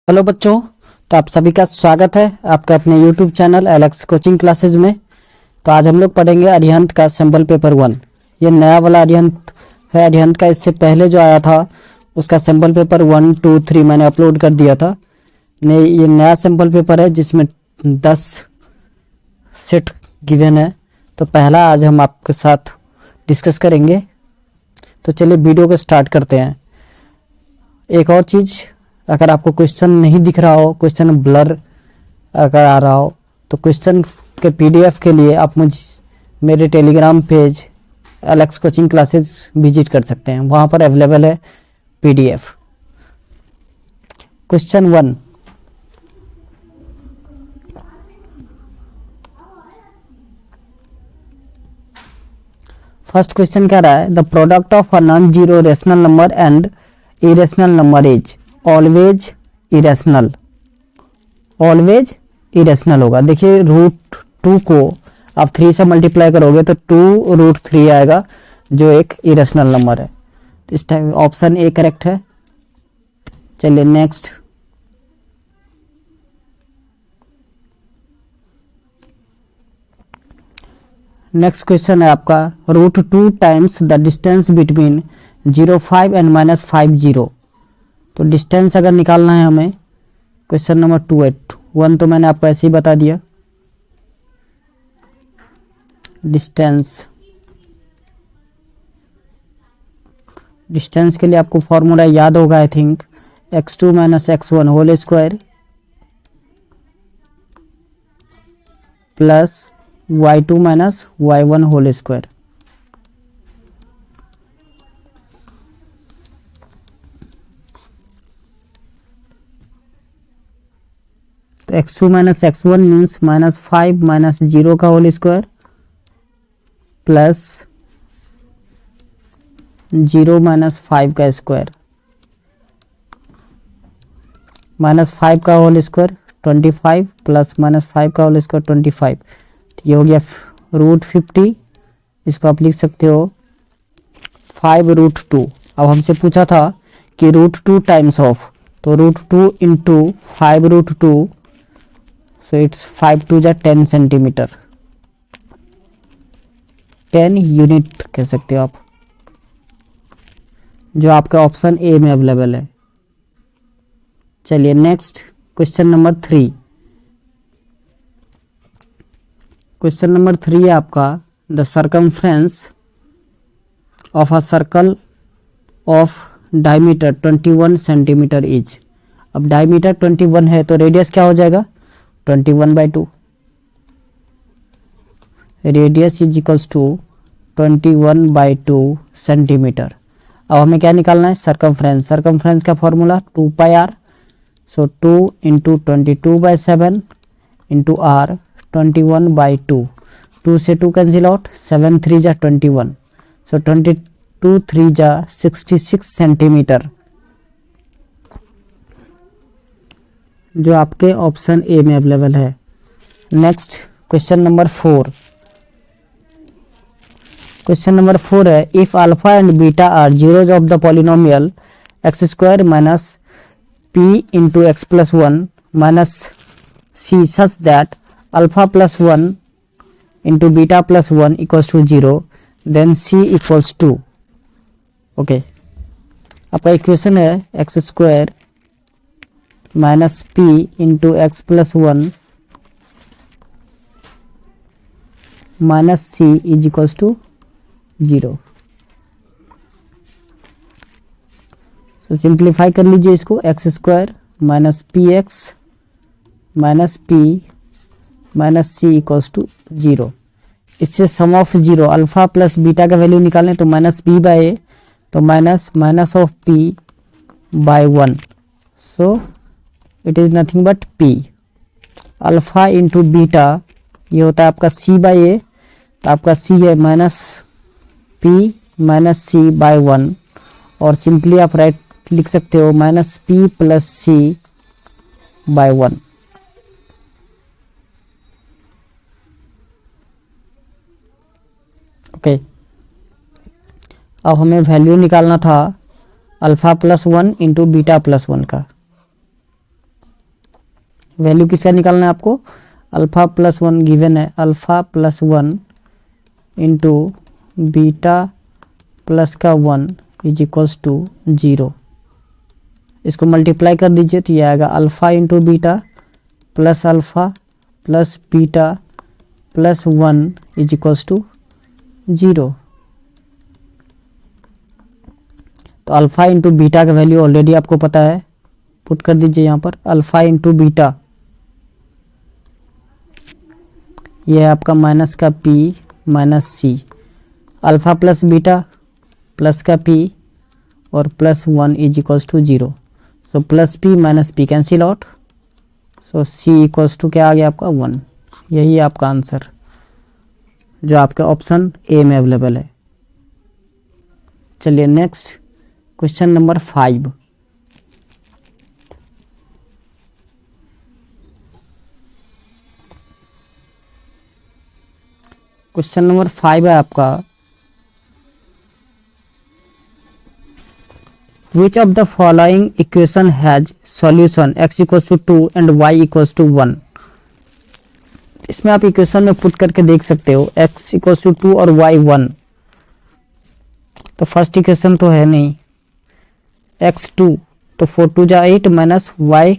Hello बच्चों। तो आप सभी का स्वागत है आपका अपने YouTube channel Alex coaching classes में। तो आज हम लोग पढ़ेंगे अरिहंत का सैम्पल पेपर 1। ये नया वाला अरिहंत है। अरिहंत का इससे पहले जो आया था उसका सैम्पल पेपर 1, 2, 3 मैंने अपलोड कर दिया था। ये नया सैम्पल पेपर है जिसमें 10 सेट गिवन है। तो पहला आज हम आपके साथ डिस्कस करेंगे। तो चलिए वीडियो को स्टार्ट करते हैं। एक और चीज़, अगर आपको क्वेश्चन नहीं दिख रहा हो, क्वेश्चन ब्लर अगर आ रहा हो, तो क्वेश्चन के पीडीएफ के लिए आप मेरे Telegram page Alex coaching classes visit कर सकते हैं। वहाँ पर अवेलेबल है पीडीएफ। क्वेश्चन 1, फर्स्ट क्वेश्चन कह रहा है the product of a non zero rational number and irrational number is always irrational. Always irrational होगा। देखिए √2 को आप 3 से मल्टीप्लाई करोगे तो 2√3 आएगा जो एक इरेशनल नंबर है। तो इस टाइम ऑप्शन ए करेक्ट है। चलिए नेक्स्ट, नेक्स्ट क्वेश्चन है आपका √2 times the distance between 0.5 and -5.0। तो डिस्टेंस अगर निकालना है हमें, क्वेश्चन नंबर 2 है। 1 तो मैंने आपको ऐसे ही बता दिया। डिस्टेंस के लिए आपको फॉर्मूला याद होगा I think, x2 - x1 whole square plus y2 - y1 whole square. तो x2 - x1 मीन्स -5 - 0 का होल स्क्वायर प्लस 0 - 5 का स्क्वायर। -5 का होल स्क्वायर 25 प्लस -5 का होल स्क्वायर 25। तो ये हो गया √50। इसको आप लिख सकते हो 5√2। अब हमसे पूछा था कि √2 टाइम्स ऑफ, तो √2 into 5√2, so it's 5 × 10 centimetre. 10 unit कह सकते हो आप, जो आपका ऑप्शन ए में अवेलेबल है। चलिए next, question number 3। Question number 3 है आपका the circumference of a circle of diameter 21 centimetre is. अब डायमीटर 21 है तो रेडियस क्या हो जाएगा 21/2। Radius is equals to 21/2 centimetre. अब हमें क्या निकालना है सर्कमफ्रेंस। सर्कमफ्रेंस का फॉर्मूला 2πr, सो 2 × 22/7 × r 21/2। 2 से 2 कैंसिल आउट, 7 3 जा 21, सो 22 3 जा 66 सेंटीमीटर, जो आपके ऑप्शन ए में अवेलेबल है। Next question number 4। Question number 4 है if alpha and beta are zeros of the polynomial x² - p × x + 1 - c such that alpha + 1 × beta + 1 = 0, then c = 2। Okay, आपका equation है x² - p × x + 1 - c = 0। तो simplify कर लीजिए इसको, x² - px - p - c = 0। इससे सम of 0 alpha plus beta का value निकालें तो -b/a, तो minus of p/1, so it is nothing but p। Alpha into beta ये होता है आपका c/a, तो आपका c है -p - c/1, और सिंपली आप राइट लिख सकते हो -p + c/1। ओके, अब हमें वैल्यू निकालना था अल्फा + 1 × बीटा + 1 का। वैल्यू किसका निकालना है आपको, अल्फा प्लस वन गिवन है, alpha plus one into beta plus का वन इज इक्वल्स टू 0। इसको मल्टीप्लाई कर दीजिए तो ये आएगा alpha into beta plus alpha plus beta plus one is equals to 0। तो अल्फा इंटू बीटा का वैल्यू ऑलरेडी आपको पता है, पुट कर दीजिए यहाँ पर अल्फा इंटू बीटा, यह है आपका माइनस का p minus C, alpha plus beta plus का p और plus one is equals to 0। So plus p minus p cancel out, so c equals to क्या आ गया आपका 1। यही है आपका आंसर जो आपके ऑप्शन ए में अवेलेबल है। चलिए next question number 5। Question number 5 है आपका, which of the following equation has solution x equals to 2 and y equals to 1। इसमें आप इक्वेशन में पुट करके देख सकते हो x इक्वल्स टू 2 और y 1। तो फर्स्ट इक्वेशन तो है नहीं, x 2 तो 4 2 जा 8 माइनस y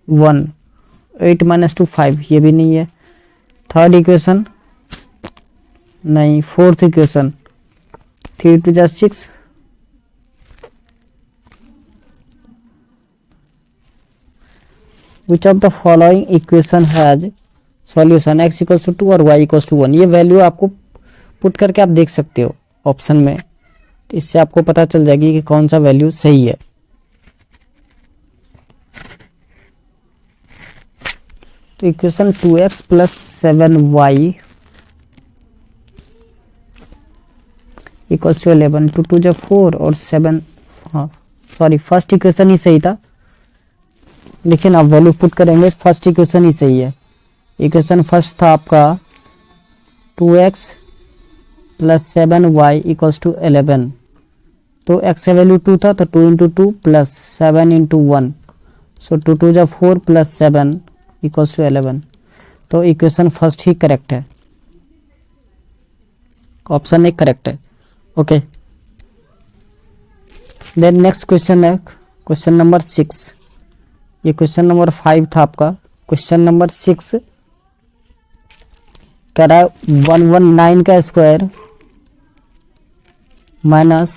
1, 8 माइनस 2 5, ये भी नहीं है। थर्ड इक्वेशन नहीं, फोर्थ इक्वेशन 3 2 जा 6, which of the following equation has solution x equals to 2 और y इक्वल्स टू 1। ये वैल्यू आपको पुट करके आप देख सकते हो ऑप्शन में, तो इससे आपको पता चल जाएगी कि कौन सा वैल्यू सही है। तो equation 2x plus 7y equals to 11, 2 2 जा 4 और 7, हाँ सॉरी फर्स्ट इक्वेशन ही सही था, लेकिन आप वैल्यू पुट करेंगे फर्स्ट इक्वेशन ही सही है। इक्वेशन फर्स्ट था आपका 2x plus 7y equals to 11, तो x का वैल्यू 2 था तो 2 इंटू 2 प्लस 7 इंटू 1, सो 2 2 जा 4 प्लस 7 इक्वल्स टू 11। तो इक्वेशन फर्स्ट ही करेक्ट है, ऑप्शन ए करेक्ट है। ओके, देन नेक्स्ट क्वेश्चन है क्वेश्चन नंबर 6। ये क्वेश्चन नंबर 5 था आपका। क्वेश्चन नंबर 6 कह रहा है 119 का स्क्वायर माइनस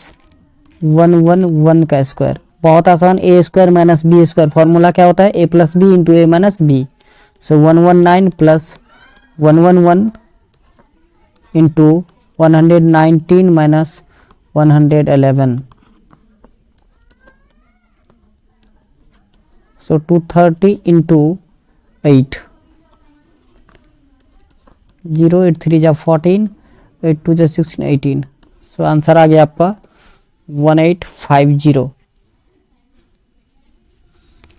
111 का स्क्वायर। बहुत आसान, A square minus B square, formula क्या होता है A plus B into A minus B. So 119 plus 111 into 119 minus 111, so 230 into 8, 0 8 3 जा 14, 8 2 जा 16 18। सो आंसर आ गया आपका 1850।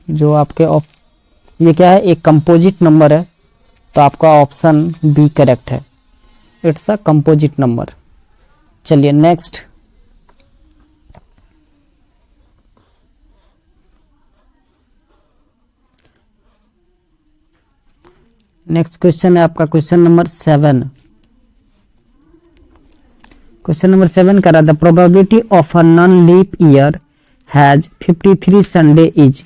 जो आपके ये क्या है, एक कंपोजिट नंबर है, तो आपका ऑप्शन बी करेक्ट है, इट्स अ कंपोजिट नंबर। चलिए नेक्स्ट क्वेश्चन है आपका क्वेश्चन नंबर 7। क्वेश्चन नंबर 7 करा, the probability of a non leap year has 53 Sunday is.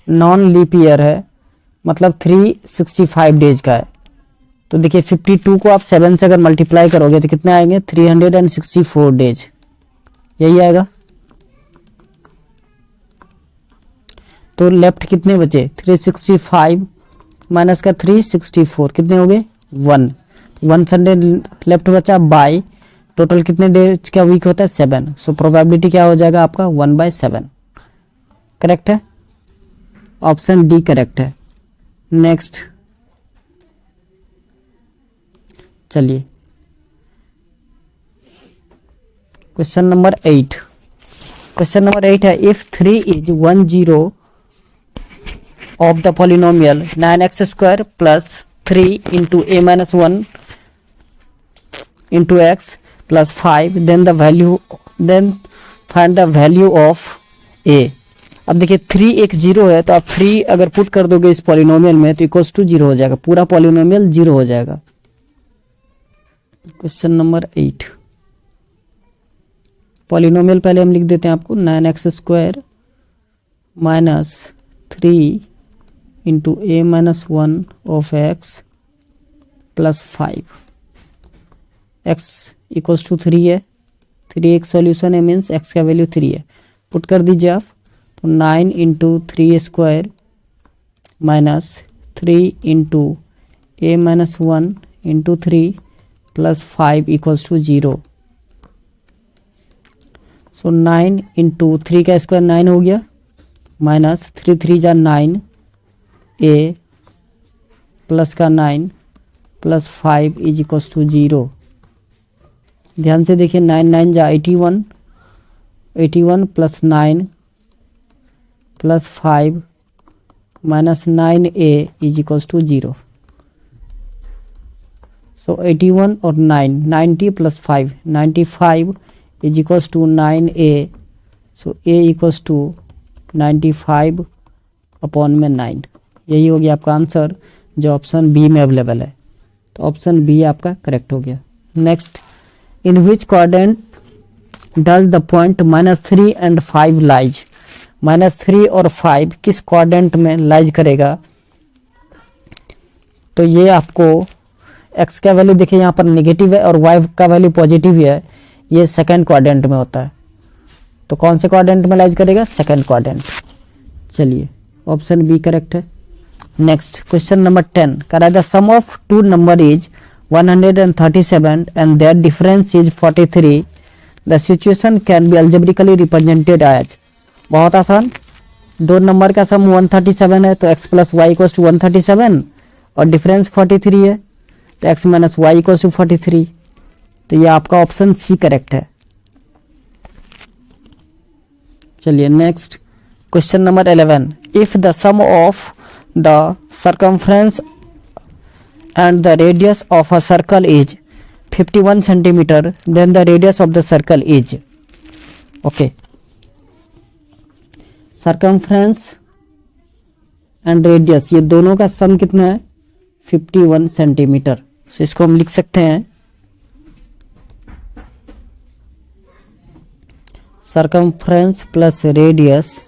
Non leap year है मतलब 365 डेज का है, तो देखिए 52 को आप 7 से अगर मल्टीप्लाई करोगे तो कितने आएंगे 364 डेज, यही आएगा। तो लेफ्ट कितने बचे 365 माइनस का 364, कितने हो गए 1 संडे लेफ्ट बचा बाय टोटल कितने डेज का वीक होता है 7। सो प्रोबेबिलिटी क्या हो जाएगा आपका 1/7। करेक्ट है, ऑप्शन डी करेक्ट है। नेक्स्ट चलिए क्वेश्चन नंबर 8। क्वेश्चन नंबर 8 है, if 3 is 10 of the polynomial 9x square plus 3 into a minus 1 into x then find the value of a। अब देखिए 3 एक 0 है, तो आप 3 अगर पुट कर दोगे इस पॉलिनोमियल में तो इक्वल्स टू 0 हो जाएगा, पूरा पॉलिनोमियल 0 हो जाएगा। क्वेश्चन नंबर 8, पॉलिनोमियल पहले हम लिख देते हैं आपको, 9x² minus 3 into a minus 1 of x plus 5, x equals to 3 है, 3 एक सॉल्यूशन है, मीन्स x का वैल्यू 3 है, पुट कर दीजिए आप, तो 9 into 3² minus 3 into a minus 1 into 3 plus 5 equals to 0। So 9 into 3 का स्क्वायर 9 हो गया, माइनस 3 3 जा 9, a प्लस का 9 प्लस 5 इज इक्वल्स टू 0। ध्यान से देखिए, 9 9 जा 81, 81 plus 9 plus 5 minus 9a is equals to 0। So 81 और 9, 90 plus 5, 95 is equals to 9a। So a equals to 95 upon में 9। यही हो गया आपका आंसर जो ऑप्शन बी में अवेलेबल है, तो ऑप्शन बी आपका करेक्ट हो गया। Next, in which quadrant does the point -3 and 5 lies. -3 और 5 किस क्वाड्रेंट में लाइज करेगा? तो ये आपको x का वैल्यू देखिए यहाँ पर नेगेटिव है और y का वैल्यू पॉजिटिव है, ये सेकंड क्वाड्रेंट में होता है। तो कौन से क्वाड्रेंट में लाइज करेगा? Second quadrant. चलिए ऑप्शन बी करेक्ट है। नेक्स्ट, क्वेश्चन नंबर 10 कह रहा है the sum of two number is 137 and their difference is 43, the situation can be algebraically represented as. बहुत आसान, दो नंबर का सम 137 है तो x plus Y equals to 137 और डिफरेंस 43 है तो x minus y equals to 43। तो ये आपका ऑप्शन सी करेक्ट है। चलिए next, question number 11, if the sum of the circumference and the radius of a circle is 51 centimeter, then the radius of the circle is, okay, circumference and radius ये दोनों का सम कितना है? 51 centimetre. so इसको हम लिख सकते हैं circumference plus radius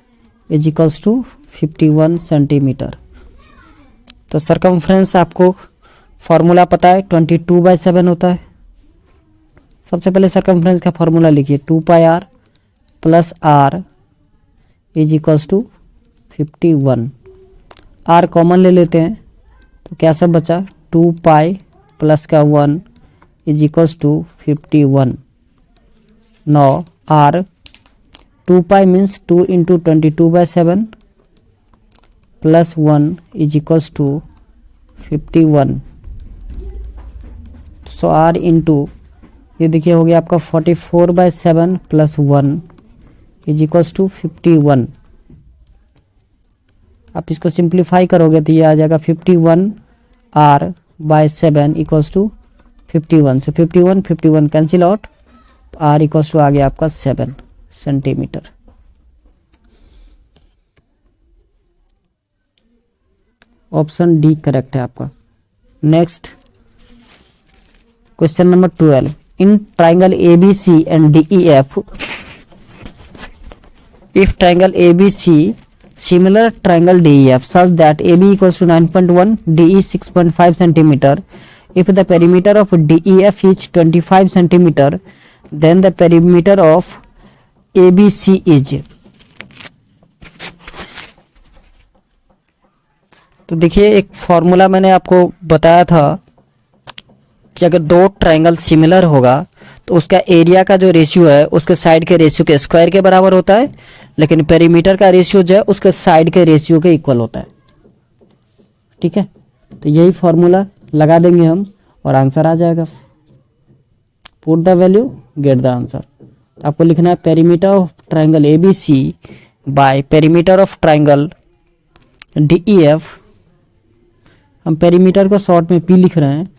is equals to 51 centimetre. तो circumference आपको फॉर्मूला पता है, 22/7 होता है। सबसे पहले सर्कमफ्रेंस का फॉर्मूला लिखिए, 2πr plus r is equals to 51। r common ले लेते हैं तो क्या सब बचा? 2π प्लस का 1 is equals to 51। No r 2π means 2 into 22/7 plus 1 is equals to 51। So r into ये देखिए हो गया आपका 44/7 प्लस 1 इज इक्वल्स टू 51। आप इसको सिंप्लीफाई करोगे तो ये आ जाएगा 51r/7 equals to 51। So 51 51 cancel out, r equals to आ गया आपका 7 सेंटीमीटर। ऑप्शन डी करेक्ट है आपका। Next, question number 12, in triangle ABC and DEF, if triangle ABC similar triangle DEF such that AB equals to 9.1, DE 6.5 centimeter, if the perimeter of DEF is 25 centimeter, then the perimeter of ABC is। तो देखिए एक formula मैंने आपको बताया था कि अगर दो ट्रायंगल सिमिलर होगा तो उसका एरिया का जो रेशियो है उसके साइड के रेशियो के स्क्वायर के बराबर होता है, लेकिन पेरीमीटर का रेशियो जो है उसके साइड के रेशियो के इक्वल होता है। ठीक है, तो यही फॉर्मूला लगा देंगे हम और आंसर आ जाएगा। Put the value get the answer. आपको लिखना है perimeter of triangle ABC by perimeter of triangle DEF। हम पेरीमीटर को शॉर्ट में P लिख रहे हैं,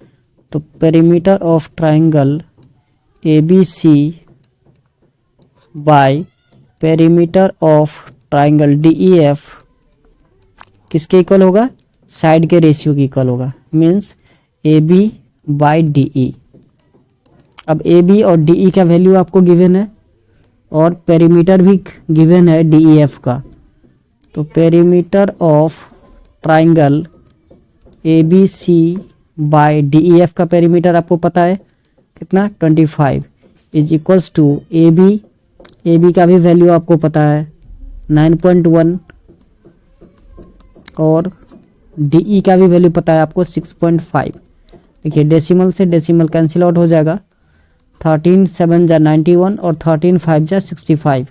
तो perimeter of triangle ABC by perimeter of triangle DEF किसके इक्वल होगा, साइड के रेशियो की इक्वल होगा, मीन्स AB बाई DE। अब AB और DE का वैल्यू आपको गिवन है और पेरीमीटर भी गिवन है DEF का, तो perimeter of triangle ABC by DEF का पेरीमीटर आपको पता है कितना, 25 इज इक्वल्स टू AB का भी वैल्यू आपको पता है 9.1 और DE का भी वैल्यू पता है आपको 6.5। देखिए डेसिमल से डेसिमल कैंसिल आउट हो जाएगा, 13 7 जा 91 और 13 5 जा 65,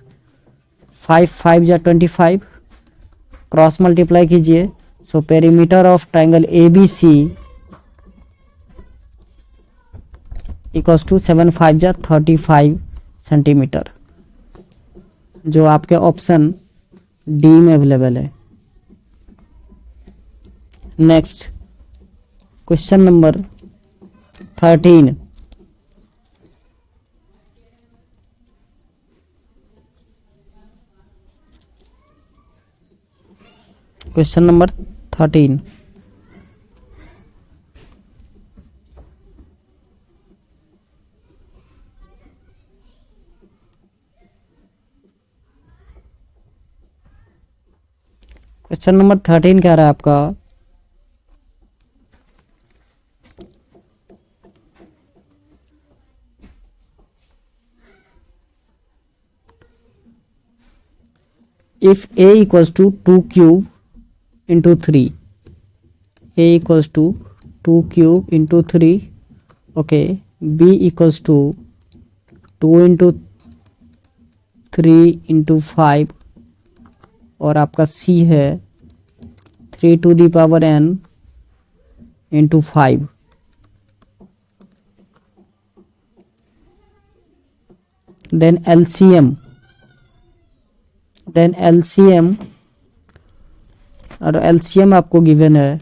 5 5 जा 25, क्रॉस मल्टीप्लाई कीजिए। So perimeter of triangle ABC equals to 7 5 जा 35 सेंटीमीटर, जो आपके ऑप्शन डी में अवेलेबल है। Next question number 13। Question number 13। Question number 13 क्या रहा है आपका, if A equals to 2 cube into 3, A equals to 2 cube into 3, okay, B equals to 2 into 3 into 5 और आपका C है 3 to the power n into 5। then LCM और LCM आपको given है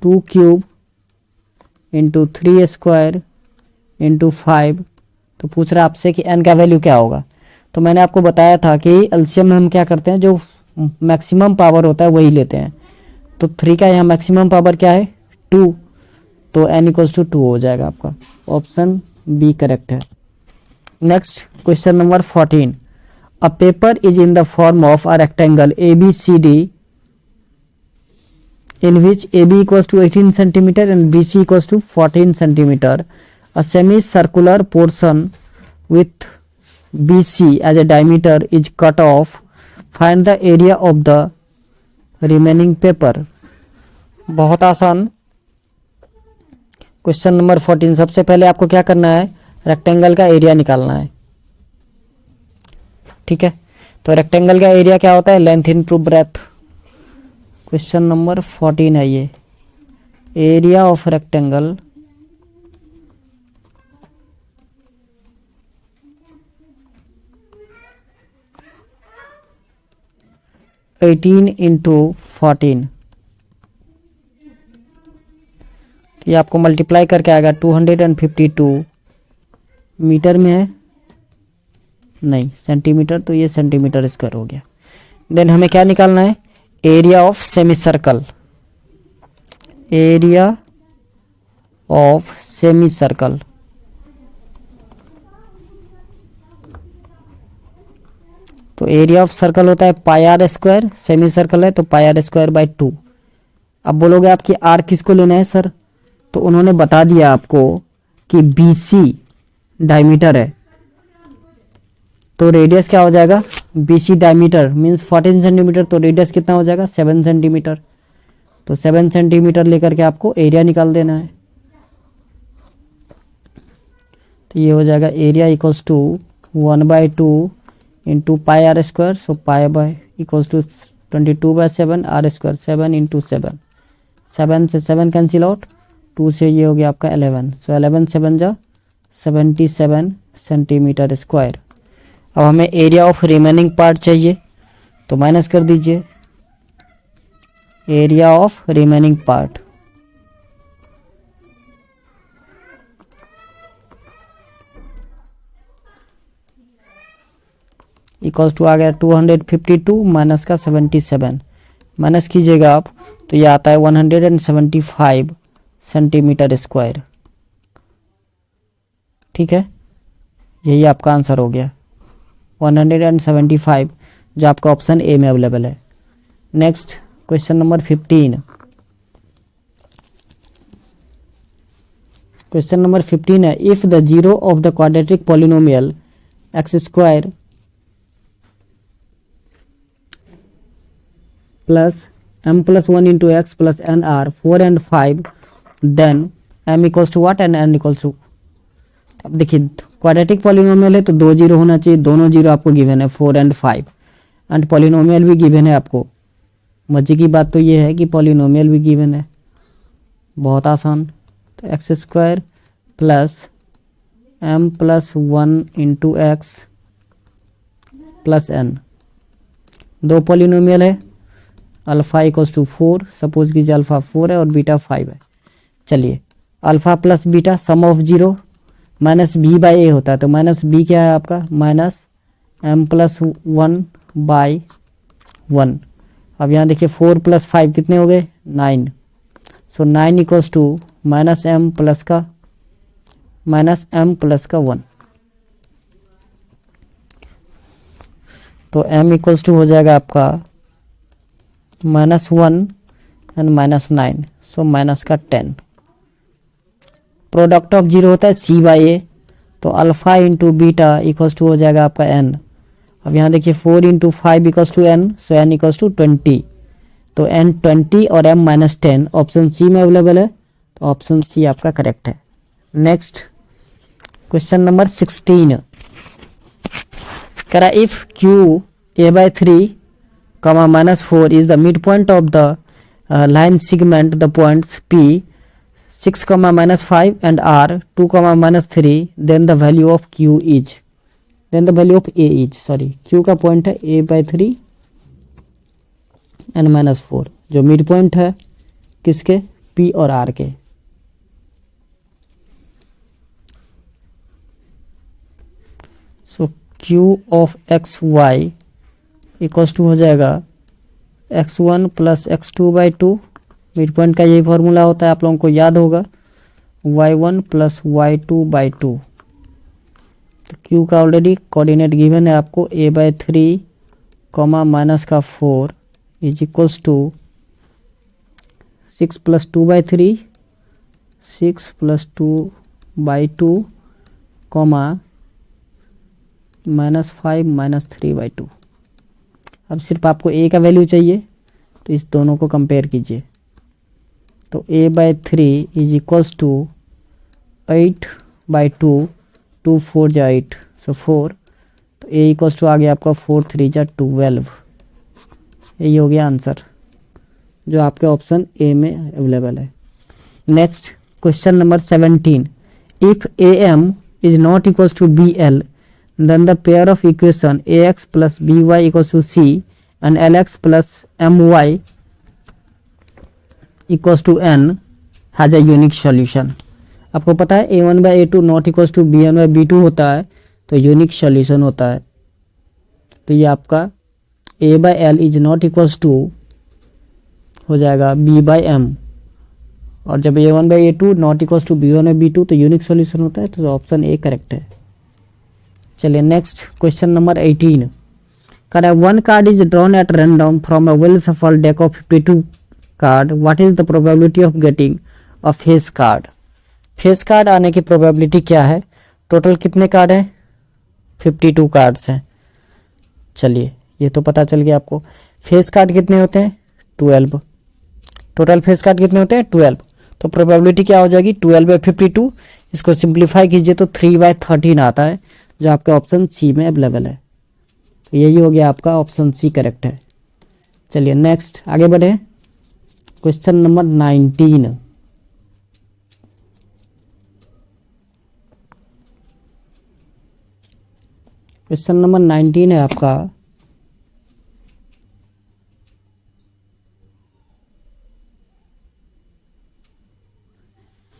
2 क्यूब इंटू 3 स्क्वायर इंटू 5। तो पूछ रहा है आपसे कि n का वैल्यू क्या होगा। तो मैंने आपको बताया था कि LCM में हम क्या करते हैं, जो मैक्सिमम पावर होता है वही लेते हैं। तो 3 का यहाँ मैक्सिमम पावर क्या है 2, तो n इक्वल्स टू 2 हो जाएगा आपका, ऑप्शन बी करेक्ट है। Next question number 14। A paper is in the form of a rectangle ABCD in which AB equals to 18 centimeter and BC equals to 14 centimeter. A semicircular portion with BC as a diameter is cut off. Find the area of the remaining paper. बहुत आसान question number 14। सबसे पहले आपको क्या करना है, rectangle का area निकालना है, ठीक है। तो रेक्टेंगल का एरिया क्या होता है, length into breadth. Question number 14 है ये, area of rectangle eighteen into 14, ये आपको मल्टीप्लाई करके आएगा 252 मीटर में है, नहीं सेंटीमीटर, तो ये सेंटीमीटर स्क्वायर हो गया। देन हमें क्या निकालना है, area of semi circle, area of semi circle. तो एरिया ऑफ सर्कल होता है पाई आर स्क्वायर, सेमी सर्कल है तो पाई आर स्क्वायर बाई 2। अब बोलोगे आपकी आर किसको लेना है सर, तो उन्होंने बता दिया आपको कि BC डायमीटर है, तो रेडियस क्या हो जाएगा, BC डायमीटर मीन्स 14 सेंटीमीटर, तो रेडियस कितना हो जाएगा 7 सेंटीमीटर। तो 7 सेंटीमीटर लेकर के आपको एरिया निकाल देना है। तो ये हो जाएगा area equals to 1/2 into pi are square, so pi by equals to 22/7 r square, 7 into 7, 7 से 7 कैंसिल आउट, 2 से ये हो गया आपका 11, सो 11 7 जा 77 सेंटीमीटर स्क्वायर। अब हमें एरिया ऑफ रिमेनिंग पार्ट चाहिए, तो माइनस कर दीजिए area of remaining part. Equals to आ गया 252 माइनस का 77, माइनस कीजिएगा आप तो ये आता है 175 सेंटीमीटर स्क्वायर। ठीक है, यही आपका आंसर हो गया 175, जो आपका ऑप्शन ए में अवेलेबल है। Next question number 15। Question number 15 है, if the zero of the quadratic polynomial x square plus m plus 1 into x plus n are 4 and 5, then m equals to what and n equals to. अब देखिए quadratic polynomial है तो 2 zero होना चाहिए, दोनों zero आपको given है 4 and 5, and polynomial भी गिवन है आपको। मजे की बात तो ये है कि पॉलिनोमियल भी गिवन है, बहुत आसान। तो X square plus m plus 1 into x plus n, दो पॉलिनोमियल है, अल्फा इक्वल्स टू 4, सपोज कीजिए अल्फा 4 है और बीटा 5 है। चलिए alpha plus beta sum of zero minus B by A होता है, तो माइनस बी क्या है आपका माइनस m प्लस 1 बाई 1। अब यहाँ देखिए 4 प्लस 5 कितने हो गए 9, so 9 equals to minus m plus का 1, तो m इक्वल्स टू हो जाएगा आपका -1 एंड -9, सो माइनस का 10। प्रोडक्ट ऑफ जीरो होता है c बाई ए, तो alpha into beta equals to हो जाएगा आपका n। अब यहाँ देखिए 4 into 5 equals to n, so n equals to 20, तो n 20 और m -10 ऑप्शन सी में अवेलेबल है, तो ऑप्शन सी आपका करेक्ट है। नेक्स्ट क्वेश्चन नंबर 16 करा, if q a/3 comma -4 is the midpoint of the line segment the points p 6 comma -5 and r 2 comma -3, then the value of q is, then the value of a is, sorry q का point है a/3 and -4, जो mid point है किसके p और r के। So q of x y equals to हो जाएगा x1 plus x2/2, mid point का यही फॉर्मूला होता है, आप लोगों को याद होगा, y1 प्लस y2/2। तो q का ऑलरेडी कोऑर्डिनेट गिवन है आपको a/3 कॉमा माइनस का 4 is equals to 6 plus 2/3, 6 plus 2/2 comma -5 -3/2। अब सिर्फ आपको a का वैल्यू चाहिए, तो इस दोनों को कंपेयर कीजिए, तो a/3 इज इक्वल्स टू 8/2, 2 4 जा 8, सो 4, तो a इक्वल्स टू आ गया आपका 4 3 जा 12। यही हो गया आंसर, जो आपके ऑप्शन ए में अवेलेबल है। Next question number 17, if am is not equals to bl, then the pair of equation ax plus by equals to c and lx plus my equals to n has a unique solution। आपको पता है a1/a2 not equals to b1/b2 होता है, तो unique solution होता है। तो ये आपका a/l is not equals to हो जाएगा b/m, और जब a1/a2 not equals to b1/b2 तो यूनिक सॉल्यूशन होता है, तो ऑप्शन ए करेक्ट है। चलिए नेक्स्ट क्वेश्चन नंबर 18 करें, one card is drawn at random from a well shuffled deck of 52 card, what is the probability of getting a face card. Face card आने की probability क्या है, total कितने card है 52 cards हैं। चलिए ये तो पता चल गया आपको। फेस कार्ड कितने होते हैं 12, टोटल फेस कार्ड कितने होते हैं 12, तो प्रोबेबिलिटी क्या हो जाएगी 12/52। इसको सिंप्लीफाई कीजिए तो 3/13 आता है, जो आपका ऑप्शन सी में अवेलेबल है। तो यही हो गया आपका ऑप्शन सी करेक्ट है। चलिए नेक्स्ट आगे बढ़े, क्वेश्चन नंबर 19 क्वेश्चन नंबर 19 है आपका,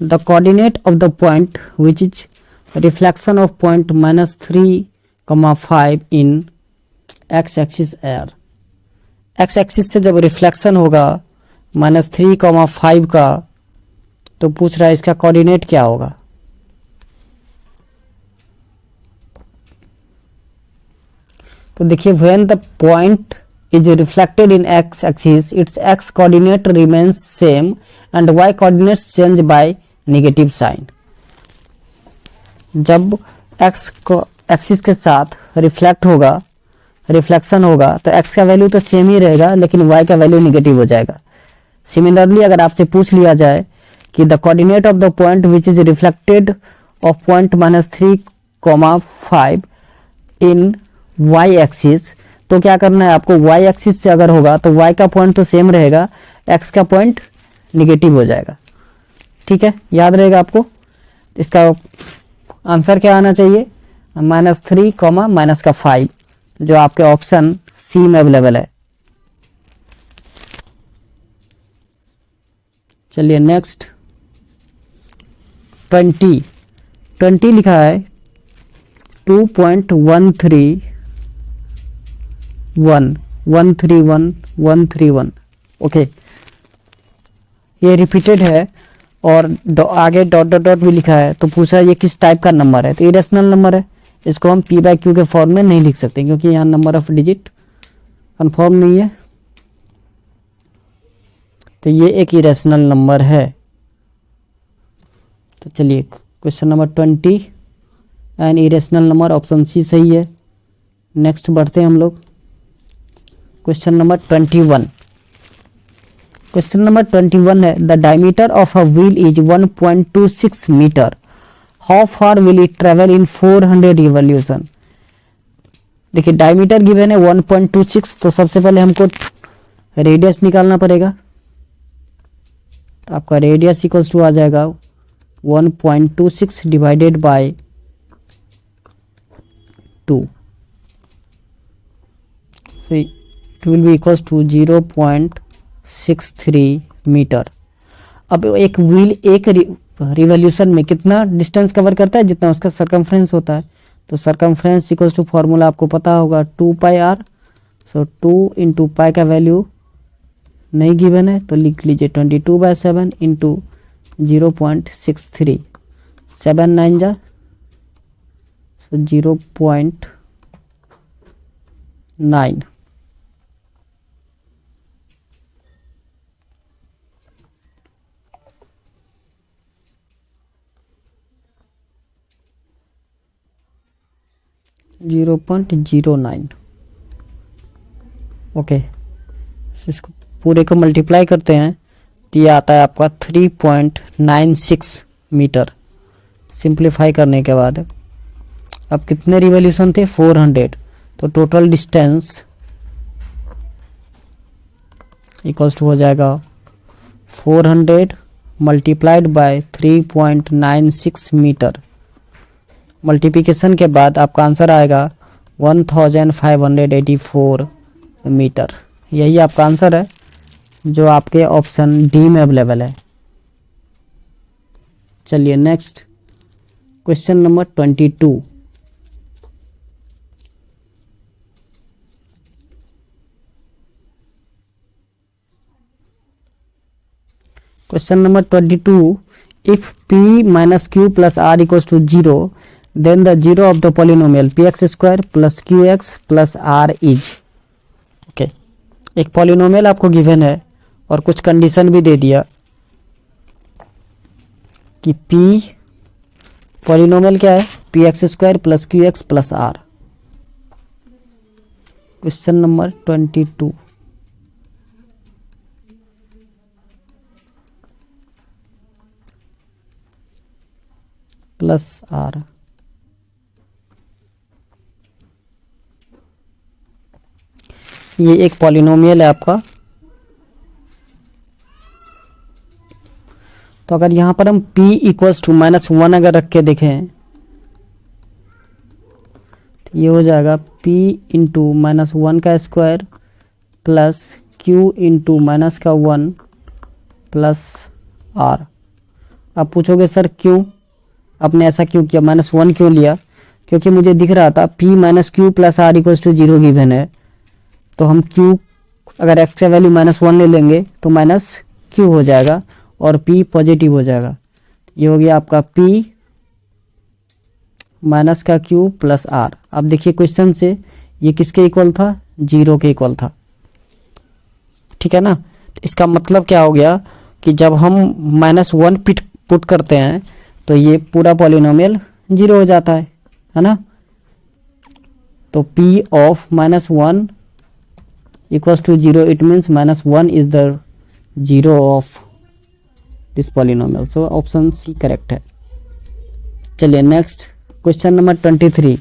the coordinate of the point which is reflection of point -3, 5 in x axis air, x axis से जब रिफ्लेक्शन होगा -3,5 का, तो पूछ रहा है इसका कोऑर्डिनेट क्या होगा। तो देखिए when the point is reflected in x axis it's x coordinate remains same and y coordinates change by negative sign. जब एक्स को एक्सिस के साथ रिफ्लेक्शन होगा तो एक्स का वैल्यू तो सेम ही रहेगा, लेकिन वाई का वैल्यू निगेटिव हो जाएगा। सिमिलरली अगर आपसे पूछ लिया जाए कि the coordinate of the point which is reflected of point -3,5 in y axis, तो क्या करना है आपको, वाई एक्सिस से अगर होगा तो वाई का पॉइंट तो सेम रहेगा, एक्स का पॉइंट निगेटिव हो जाएगा। ठीक है, याद रहेगा आपको। इसका आंसर क्या आना चाहिए, -3, -5, जो आपके ऑप्शन सी में अवेलेबल है। चलिए नेक्स्ट 20 लिखा है 2.131 ओके, ये रिपीटेड है और आगे डॉट डॉट डॉट भी लिखा है। तो पूछा ये किस टाइप का नंबर है, तो इरेशनल नंबर है। इसको हम p/q के फॉर्म में नहीं लिख सकते क्योंकि यहाँ नंबर ऑफ डिजिट कन्फर्म नहीं है, तो ये एक इरेशनल नंबर है। तो चलिए question number 20 an irrational number, option C सही है। नेक्स्ट बढ़ते हैं हम लोग क्वेश्चन नंबर 21। क्वेश्चन नंबर 21 है the diameter of a wheel is 1.26 metre, how far will it travel in 400 revolution. देखिए डायमीटर गिवन है 1.26, तो सबसे पहले हमको रेडियस निकालना पड़ेगा। तो आपका रेडियस इक्वल्स टू आ जाएगा 1.26 divided by 2, so it will be equals to 0.63 metre. अब एक व्हील एक रिवॉल्यूशन में कितना डिस्टेंस कवर करता है, जितना उसका सरकमफ्रेंस होता है। तो सरकमफ्रेंस इक्वल्स टू फॉर्मूला आपको पता होगा 2πr। सो 2 इंटू पाई का वैल्यू नहीं गिवन है, तो लिख लीजिए 22/7 इंटू 0.63, 7 9 जा 0.9। ओके, इसको पूरे को मल्टीप्लाई करते हैं तो ये आता है आपका 3.96 मीटर। सिंप्लीफाई करने के बाद अब कितने रिवॉल्यूशन थे, 400, तो टोटल डिस्टेंस इक्वल्स टू हो जाएगा 400 मल्टीप्लाइड बाय 3.96 मीटर। मल्टीप्लिकेशन के बाद आपका आंसर आएगा 1584 मीटर। यही आपका आंसर है जो आपके ऑप्शन डी में अवेलेबल है। चलिए next question number 22। Question number 22, if p minus q plus r equals to 0 then the zero of the polynomial px square plus qx plus r is। Okay, एक polynomial आपको given है और कुछ condition भी दे दिया कि p पॉलिनोमियल क्या है, px square plus qx plus r। Question number 22, plus r। ये एक पॉलिनोमियल है आपका। तो अगर यहां पर हम p इक्वल्स टू -1 अगर रख के देखें तो ये हो जाएगा p इंटू -1 का square plus q into -1 plus r। आप पूछोगे सर क्यों आपने ऐसा क्यों किया, -1 क्यों लिया? क्योंकि मुझे दिख रहा था p minus q plus r equals to 0 given है, तो हम q अगर x का वैल्यू -1 ले लेंगे तो -q हो जाएगा और p पॉजिटिव हो जाएगा। ये हो गया आपका p माइनस का q प्लस r। अब देखिए क्वेश्चन से ये किसके इक्वल था, 0 के इक्वल था, ठीक है ना। तो इसका मतलब क्या हो गया कि जब हम -1 पुट करते हैं तो ये पूरा पॉलिनोमियल 0 हो जाता है ना। तो p of -1 equals to 0, it means -1 is the 0 of this polynomial. So option C correct है। चलिए नेक्स्ट क्वेश्चन नंबर 23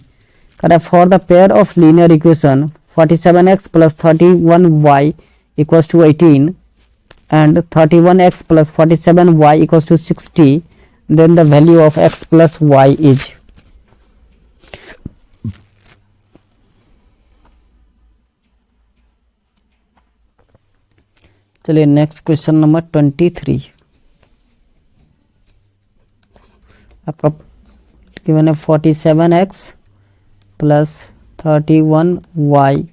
करें, for the pair of linear equation 47x plus 31y equals to 18 and 31x plus 47y equals to 60, then the value of x plus y is। चलिए next question number 23 आपका given है 47x plus 31y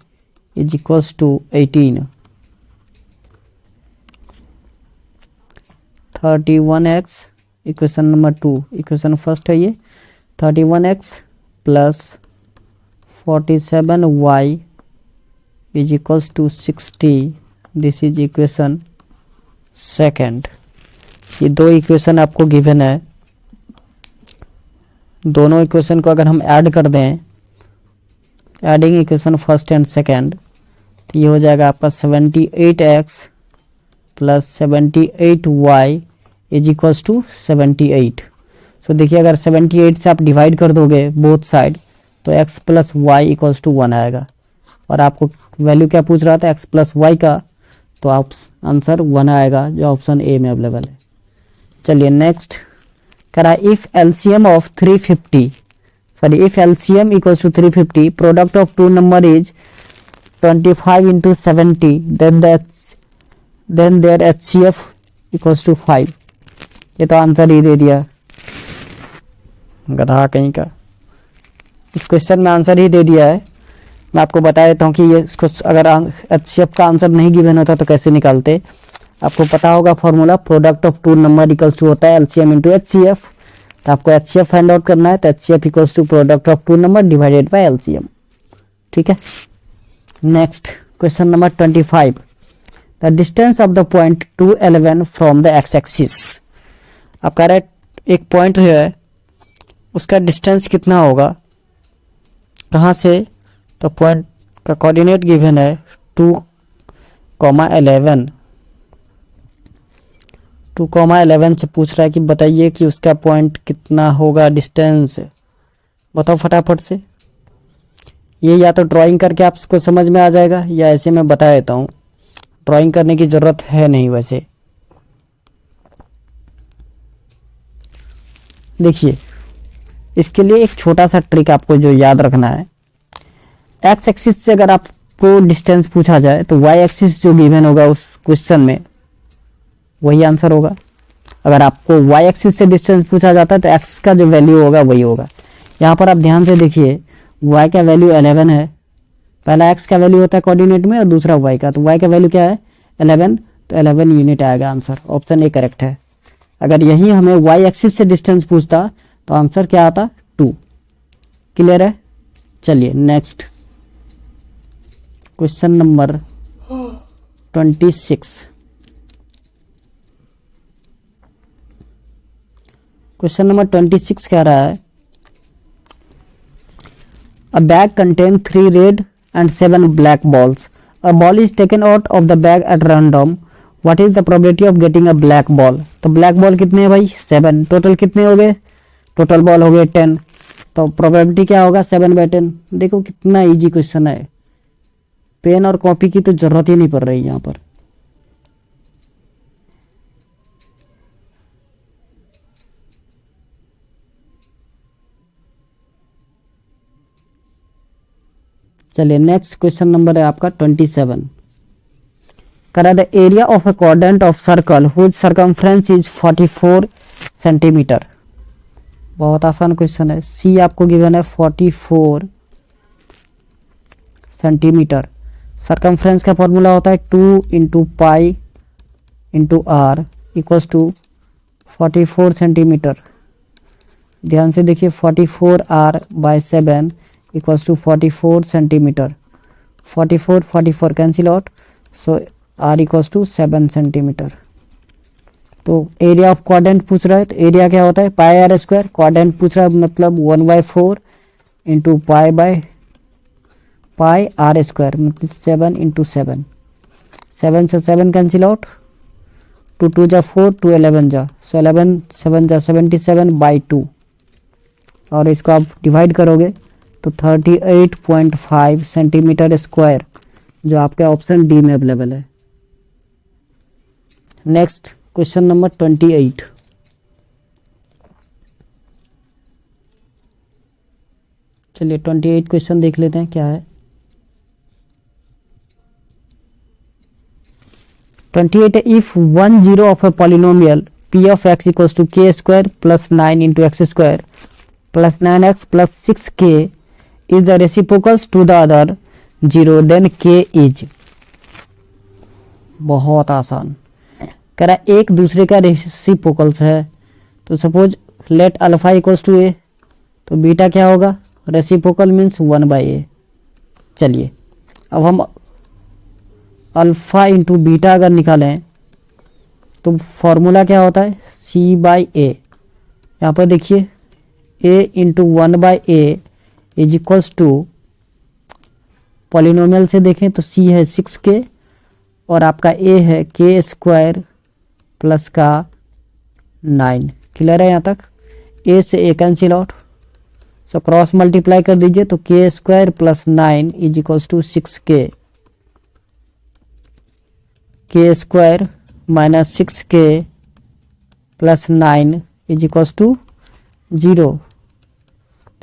is equals to 18। 31x equation number 2, equation first है ये 31x plus 47y is equals to 60, this is equation second. ये दो equation आपको given है, दोनों इक्वेशन को अगर हम ऐड कर दें, adding equation first and second, तो ये हो जाएगा आपका 78x plus 78y is equals to 78। So देखिए अगर 78 से आप डिवाइड कर दोगे बोथ साइड तो x plus Y equals to 1 आएगा, और आपको वैल्यू क्या पूछ रहा था x प्लस वाई का, तो आप आंसर 1 आएगा जो ऑप्शन ए में अवेलेबल है। चलिए नेक्स्ट करा, if LCM of 350 sorry if LCM equals to 350 product of two number is 25 into 70 then their HCF equals to 5। ये तो आंसर ही दे दिया, गधा कहीं का, इस क्वेश्चन में आंसर ही दे दिया है। मैं आपको बता देता हूँ कि ये इसको अगर HCF का आंसर नहीं गिवन होता तो कैसे निकालते। आपको पता होगा formula, product of two number equals to होता है LCM इंटू HCF। तो आपको HCF फाइंड आउट करना है, तो HCF equals to product of two number divided by LCM, ठीक है। Next question number 25, the distance of the point 211 from the x axis. आप कह रहे एक पॉइंट है, उसका डिस्टेंस कितना होगा, कहाँ से, तो पॉइंट का कोऑर्डिनेट गिवन है 2,11 2,11 से पूछ रहा है कि बताइए कि उसका पॉइंट कितना होगा डिस्टेंस, बताओ फटाफट से। ये या तो ड्राइंग करके आपको समझ में आ जाएगा या ऐसे मैं बता देता हूँ, ड्राइंग करने की ज़रूरत है नहीं। वैसे देखिए इसके लिए एक छोटा सा ट्रिक आपको जो याद रखना है, एक्स एक्सिस से अगर आपको डिस्टेंस पूछा जाए तो वाई एक्सिस जो गिवन होगा उस क्वेश्चन में वही आंसर होगा। अगर आपको वाई एक्सिस से डिस्टेंस पूछा जाता है तो एक्स का जो वैल्यू होगा वही होगा। यहाँ पर आप ध्यान से देखिए, y का वैल्यू 11 है, पहला x का वैल्यू होता है कोऑर्डिनेट में और दूसरा y का, तो y का वैल्यू क्या है 11, तो 11 यूनिट आएगा आंसर, ऑप्शन ए करेक्ट है। अगर यही हमें y एक्सिस से डिस्टेंस पूछता तो आंसर क्या आता 2। क्लियर है। चलिए next question number 26। Question number 26 कह रहा है, A bag contains 3 red and 7 black balls. A ball is taken out of the bag at random. What is the probability of getting a black ball? तो black ball कितने हैं भाई 7, total कितने हो गए, टोटल बॉल हो गए 10, तो प्रोबेबिलिटी क्या होगा 7/10। देखो कितना इजी क्वेश्चन है, पेन और कॉपी की तो जरूरत ही नहीं पड़ रही यहाँ पर। चलिए नेक्स्ट क्वेश्चन नंबर है आपका 27। करा, the area of a quadrant of circle whose circumference is 44 centimetre. बहुत आसान क्वेश्चन है, सी आपको गिवन है 44 सेंटीमीटर, सरकमफ्रेंस का फॉर्मूला होता है 2 into pi into r equals to 44 centimetre. ध्यान से देखिए 44 r by 7 equals to 44 centimetre. 44 cancel out, so r equals to 7 centimetre. तो एरिया ऑफ क्वाड्रेंट पूछ रहा है, तो एरिया क्या होता है पाई आर स्क्वायर। क्वाड्रेंट पूछ रहा है मतलब 1/4 इंटू पाई आर स्क्वायर मतलब 7 इंटू 7। 7 से 7 कैंसिल आउट, 2 2 जा 4, 2 11 जा, सो 11 7 जा 77/2 और इसको आप डिवाइड करोगे तो 38.5 सेंटीमीटर स्क्वायर, जो आपके ऑप्शन डी में अवेलेबल है। Next question number 28। चलिए 28 क्वेश्चन देख लेते हैं क्या है। 28 if 1 0 of a polynomial p of x equals to k square plus 9 into x square plus 9x plus 6k is the reciprocals to the other 0 then k is। बहुत आसान कह रहा है एक दूसरे का रेसिप्रोकल्स है, तो suppose let alpha equals to A, तो बीटा क्या होगा रेसिप्रोकल मीन्स 1/a। चलिए अब हम अल्फा इंटू बीटा अगर निकालें तो फॉर्मूला क्या होता है c/a। यहाँ पर देखिए a into 1/a is equals to, polynomial से देखें तो c है 6k और आपका a है k स्क्वायर प्लस का 9। क्लियर है यहाँ तक। a से a cancel out, so cross multiply कर दीजिए तो k square plus 9 is equals to 6k। k square minus 6k plus 9 is equals to 0।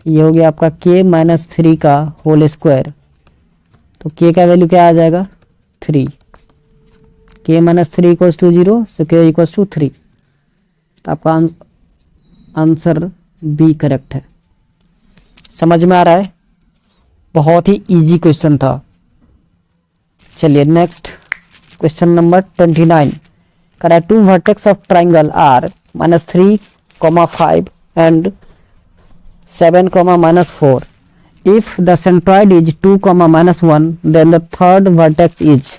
ये हो गया आपका k माइनस 3 का होल स्क्वायर, तो k का वैल्यू क्या आ जाएगा 3। k minus 3 equals to 0, so k equals to 3। तो आपका आंसर बी करेक्ट है। समझ में आ रहा है, बहुत ही इजी क्वेश्चन था। चलिए नेक्स्ट क्वेश्चन नंबर 29। कह two vertex of triangle are -3, 5 and 7, -4 if the centroid is 2, -1 then the third vertex is.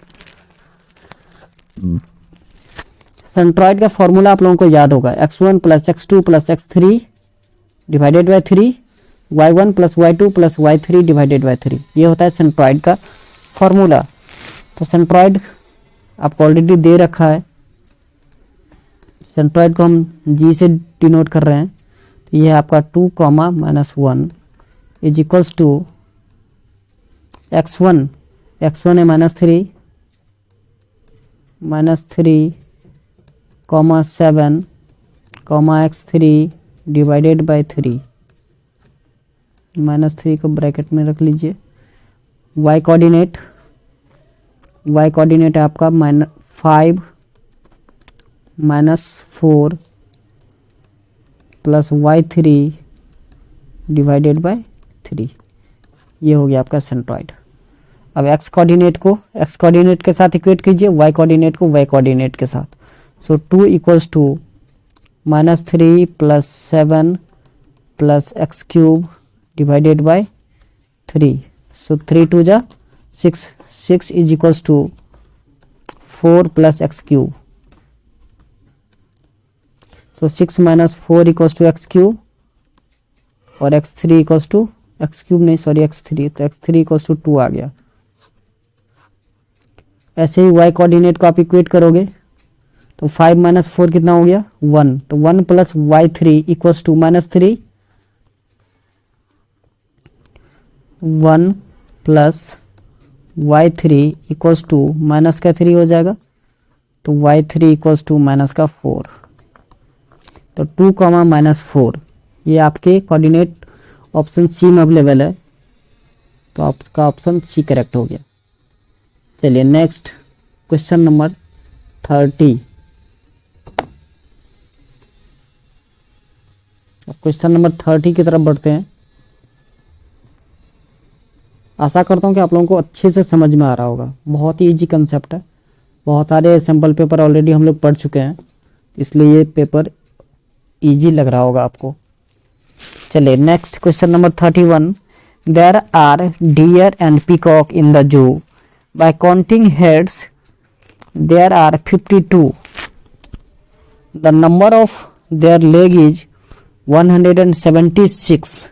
Centroid का फॉर्मूला आप लोगों को याद होगा x1 plus x2 plus x3 divided by 3, y1 plus y2 plus y3 divided by 3। ये होता है centroid का फॉर्मूला। तो सेंट्रॉइड आपको ऑलरेडी दे रखा है, सेंट्रॉइड को हम जी से डिनोट कर रहे हैं। तो ये आपका 2, -1 इज इक्वल्स टू x1 है -3, -3, 7, x3 डिवाइडेड बाय 3। -3 को ब्रैकेट में रख लीजिए। y कोऑर्डिनेट है आपका -5 -4 प्लस y3 डिवाइडेड बाय 3। ये हो गया आपका सेंट्रॉइड। अब x कोऑर्डिनेट के साथ इक्वेट कीजिए, y कोऑर्डिनेट के साथ। So 2 equals to -3 plus 7 plus x³ divided by 3। So 3 2 जा 6 is equals to 4 plus x³। So 6 - 4 equals to x³ और x3 इक्वल्स टू x³ नहीं सॉरी x3, तो x3 इक्वल्स टू 2 आ गया। ऐसे ही y कोऑर्डिनेट को आप इक्वेट करोगे तो 5 - 4 कितना हो गया 1, तो 1 plus y3 equals to -3, 1 plus y3 equals to minus का 3 हो जाएगा, तो y3 इक्वल्स टू माइनस का 4। तो 2, -4 ये आपके कोऑर्डिनेट ऑप्शन सी में अवेलेबल है, तो आपका ऑप्शन सी करेक्ट हो गया। चलिए next question number 30। Question number 30 की तरफ बढ़ते हैं। आशा करता हूँ कि आप लोगों को अच्छे से समझ में आ रहा होगा। बहुत ही इजी कंसेप्ट है, बहुत सारे सैम्पल पेपर ऑलरेडी हम लोग पढ़ चुके हैं, इसलिए ये पेपर इजी लग रहा होगा आपको। चलिए next question number 31। There are deer and peacock in the zoo, by counting heads there are 52, the number of their leg is 176,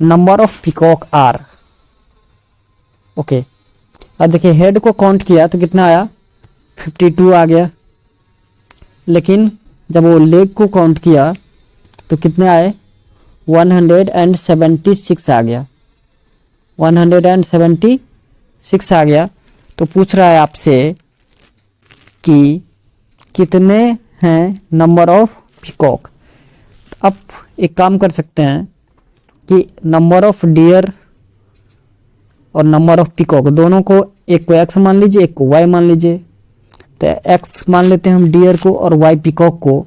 number of peacock are. Okay, अब देखिए हेड को काउंट किया तो कितना आया, 52 आ गया, लेकिन जब वो लेग को काउंट किया तो कितने आए, 176 आ गया, 176 आ गया। तो पूछ रहा है आपसे कि कितने हैं नंबर ऑफ पीकॉक। अब एक काम कर सकते हैं कि नंबर ऑफ डियर और नंबर ऑफ पीकॉक दोनों को, एक को एक्स मान लीजिए, एक को वाई मान लीजिए। तो एक्स मान लेते हैं हम डियर को और वाई पीकॉक को,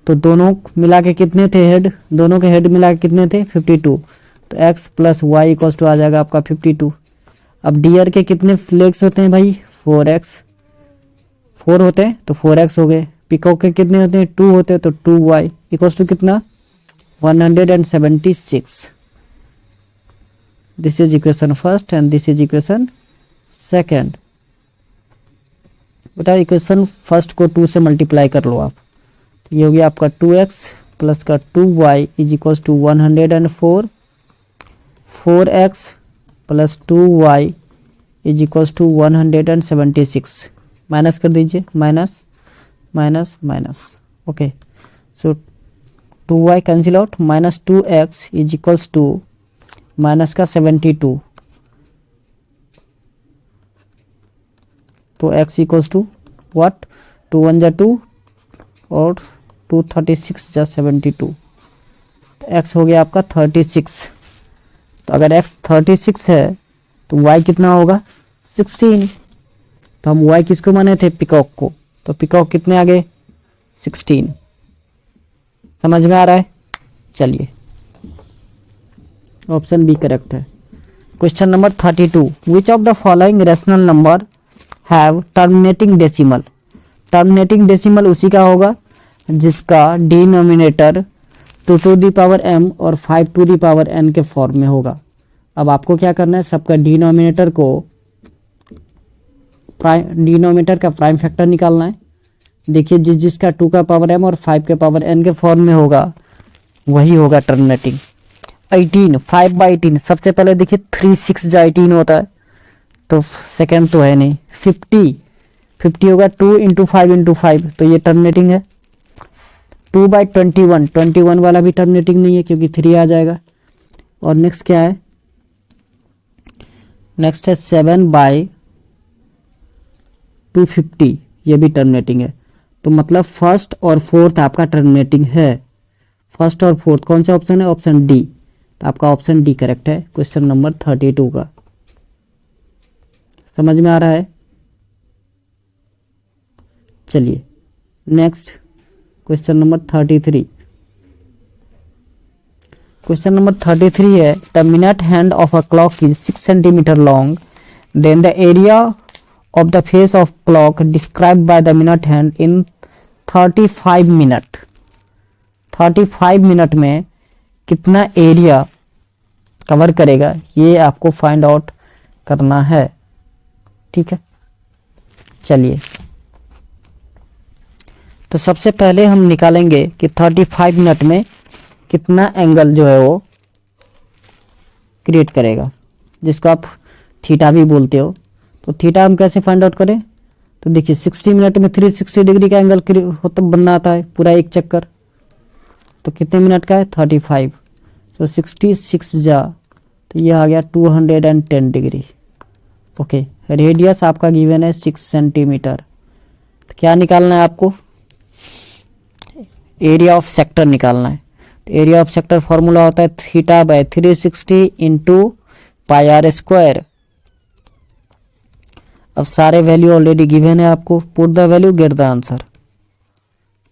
तो दोनों मिला के कितने थे हेड, दोनों के हेड मिला के कितने थे, 52। तो X plus Y equals to आ जाएगा आपका 52। अब डियर के कितने लेग्स होते हैं भाई, 4x, 4 होते हैं तो 4x हो गए। पीकॉक के कितने होते हैं, 2 होते हैं तो 2y इक्वल्स टू कितना, 176। This is equation first and this is equation second. बेटा इक्वेशन फर्स्ट को 2 से मल्टीप्लाई कर लो आप, ये हो गया आपका 2x प्लस का 2y is equals to 104, 4x plus 2y is equals to 176। Minus कर दीजिए, minus minus minus, okay. So 2y cancel out, minus 2x is equals to minus का 72, तो x इक्वल्स टू व्हाट, 2 1 जा 2 और 2 36 जा 72, तो x हो गया आपका 36। तो अगर x 36 है तो y कितना होगा, 16। तो हम y किसको माने थे, पीकॉक को, तो पीकॉक कितने आ गए, 16। समझ में आ रहा है। चलिए ऑप्शन बी करेक्ट है। Question number 32। Which of the following rational number have terminating decimal. Terminating decimal उसी का होगा जिसका denominator 2 to the power m और 5 टू दी पावर n के फॉर्म में होगा। अब आपको क्या करना है, सबका डिनोमिनेटर को डिनोमिनेटर का प्राइम फैक्टर निकालना है। देखिए जिसका 2 का पावर m और 5 के पावर n के फॉर्म में होगा वही होगा टर्मिनेटिंग। 18, 5/18, सबसे पहले देखिए 3 6 जा 18 होता है, तो सेकेंड तो है नहीं। 50 होगा 2 इंटू 5 इंटू 5, तो ये टर्मिनेटिंग है। 2/21, 21 वाला भी टर्मिनेटिंग नहीं है क्योंकि 3 आ जाएगा। और नेक्स्ट क्या है, नेक्स्ट है 7/250, ये भी टर्मिनेटिंग है। तो मतलब फर्स्ट और फोर्थ आपका टर्मिनेटिंग है। फर्स्ट और फोर्थ कौन सा ऑप्शन है, ऑप्शन डी। तो आपका ऑप्शन डी करेक्ट है क्वेश्चन नंबर 32 का। समझ में आ रहा है। चलिए next question number 33। Question number 33 है, the minute hand of a clock is 6 centimetre long, then the area of the face of clock describe by the minute hand in 35 minute. 35 minute में कितना एरिया कवर करेगा ये आपको find out करना है, ठीक है। चलिए तो सबसे पहले हम निकालेंगे कि 35 मिनट में कितना एंगल जो है वो क्रिएट करेगा, जिसको आप थीटा भी बोलते हो। तो थीटा हम कैसे फाइंड आउट करें, तो देखिए 60 मिनट में 360 डिग्री का एंगल होता बनना आता है पूरा एक चक्कर। तो कितने मिनट का है, 35। तो 66 जा, तो ये आ गया 210 डिग्री। ओके, रेडियस आपका गिवन है 6 सेंटीमीटर। तो क्या निकालना है आपको, एरिया ऑफ सेक्टर निकालना है। तो एरिया ऑफ सेक्टर फॉर्मूला होता है theta by 360 into pi are square. अब सारे वैल्यू ऑलरेडी गिवन है आपको, put the value get the answer.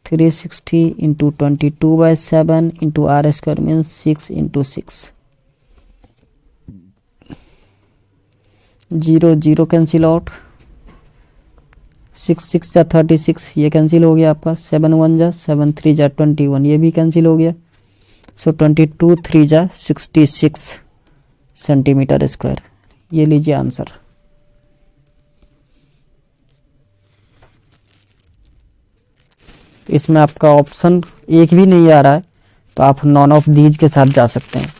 360 into 22/7 into R square means 6 into 6। 0 0 cancel out, 6 6 जा 36, ये कैंसिल हो गया आपका। 7 1 जा 7 3 जा 21, ये भी कैंसिल हो गया। सो 22 3 जा 66 सेंटीमीटर स्क्वायर। ये लीजिए आंसर। इसमें आपका ऑप्शन एक भी नहीं आ रहा है, तो आप नॉन ऑफ दीज के साथ जा सकते हैं।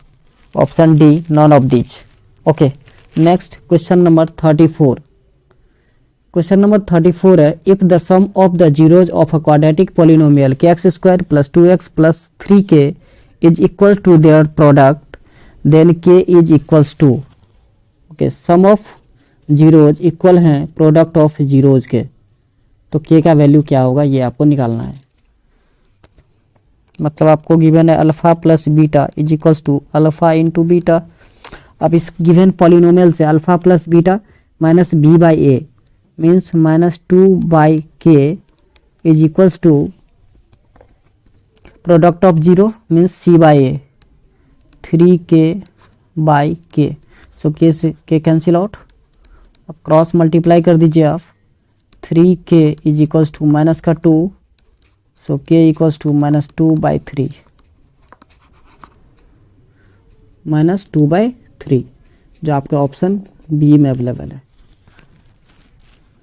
Option D none of these. Okay, next question number 34। Question number 34 है, if the sum of the zeros of a quadratic polynomial के X square plus 2x plus 3k is equal to their product then k is equals to. Okay, sum of zeros equal हैं product of zeros के, तो k का value क्या होगा ये आपको निकालना है। मतलब आपको गिवन है alpha plus beta is equals to alpha into beta. अब इस गिवन पॉलिनोमियल से alpha plus beta minus B by A means -2/k is equals to product of zero means c by A 3k/k। So k से k cancel out, अब cross multiply कर दीजिए आप। 3k is equals to minus का 2, सो k equals to -2/3 -2/3, जो आपका option B में available है।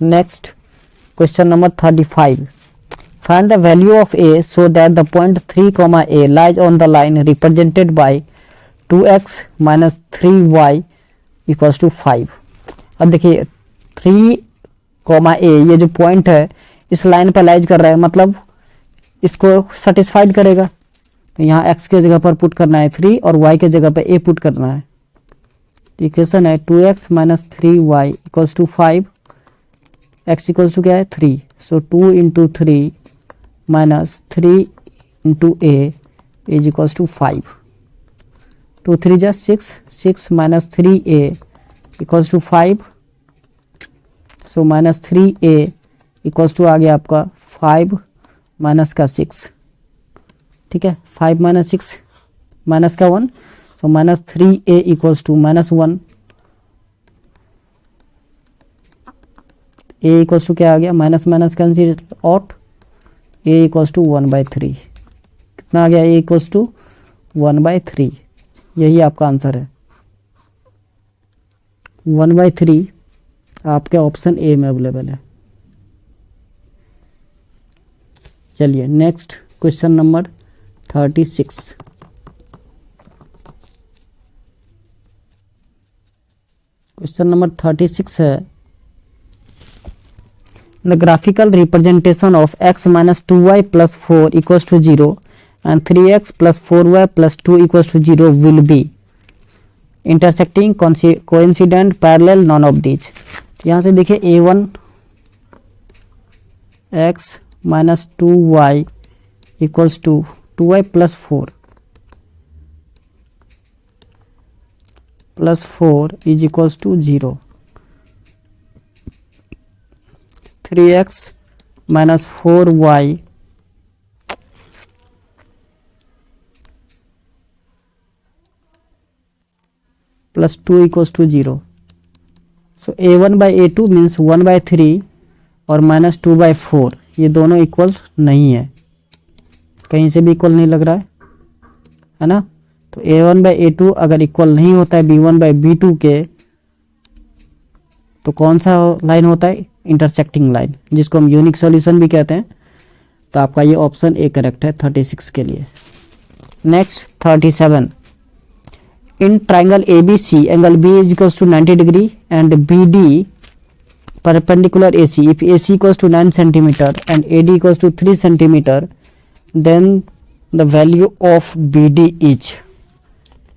Next question number 35। Find the value of a so that the point 3, a lies on the line represented by 2x minus 3y equals to 5। अब देखिए 3, a ये जो point है इस लाइन पर लाइज कर रहा है, मतलब इसको सेटिस्फाइड करेगा। तो यहाँ x के जगह पर पुट करना है 3 और y के जगह पर a पुट करना है। इक्वेशन है 2x minus 3y equals to 5, x equals to क्या है 3, so 2 into 3 minus 3 into a is equals to 5। 2 3 जा 6, 6 minus 3a equals to 5, so minus 3a equals to आ गया आपका 5 माइनस का 6। ठीक है, 5 माइनस 6 माइनस का 1, so minus 3a equals to -1। a equals to क्या आ गया, minus minus cancel out, a equals to 1/3। कितना आ गया, a इक्वल्स टू 1/3। यही आपका आंसर है 1/3, आपके ऑप्शन ए में अवेलेबल है। चलिए next question number 36। Question number 36 है, the graphical representation of x minus 2y plus 4 equals to 0 and 3x plus 4y plus 2 equals to 0 will be intersecting coincident parallel none of these. यहाँ से देखिए a1 x minus 2y equals to 2y plus 4 is equals to 0। 3x minus 4y plus 2 equals to 0। So a1/a2 means 1/3 और -2/4, ये दोनों equal नहीं है, कहीं से भी इक्वल नहीं लग रहा है ना। तो a1/a2 अगर इक्वल नहीं होता है b1/b2 के, तो कौन सा लाइन होता है, इंटरसेक्टिंग लाइन, जिसको हम यूनिक सॉल्यूशन भी कहते हैं। तो आपका ये ऑप्शन ए करेक्ट है 36 के लिए। Next 37, in triangle ABC angle B is equals to 90 degree and BD perpendicular AC, if AC equals to 9 centimeter and AD equals to 3 centimeter, then the value of BD is,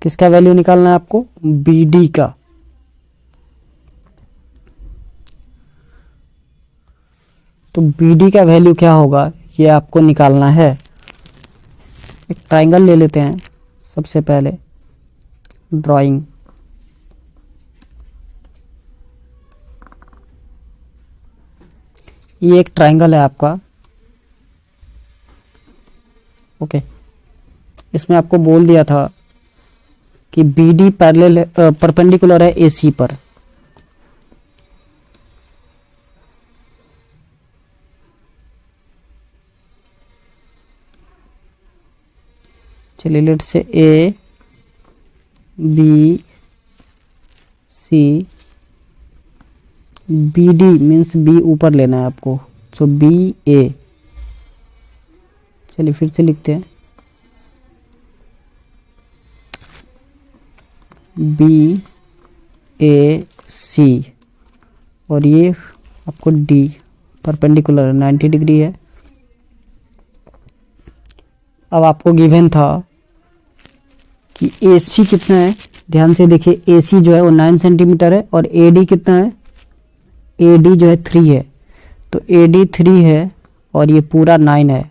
किसका value निकालना है आपको, BD का। तो BD का value क्या होगा ये आपको निकालना है। एक ट्राइंगल ले लेते हैं सबसे पहले, ड्राइंग। ये एक ट्राइंगल है आपका, ओके, इसमें आपको बोल दिया था कि बी डी पैरेलल परपेंडिकुलर है ए सी पर। चलिए let say A B C, B D means B ऊपर लेना है आपको, सो बी ए। चलिए फिर से लिखते हैं, बी ए सी, और ये आपको डी परपेंडिकुलर 90 डिग्री है। अब आपको गिवन था कि ए सी कितना है, ध्यान से देखिए, ए सी जो है वो 9 सेंटीमीटर है और ए डी कितना है, ए डी जो है 3 है, तो ए डी 3 है और ये पूरा 9 है।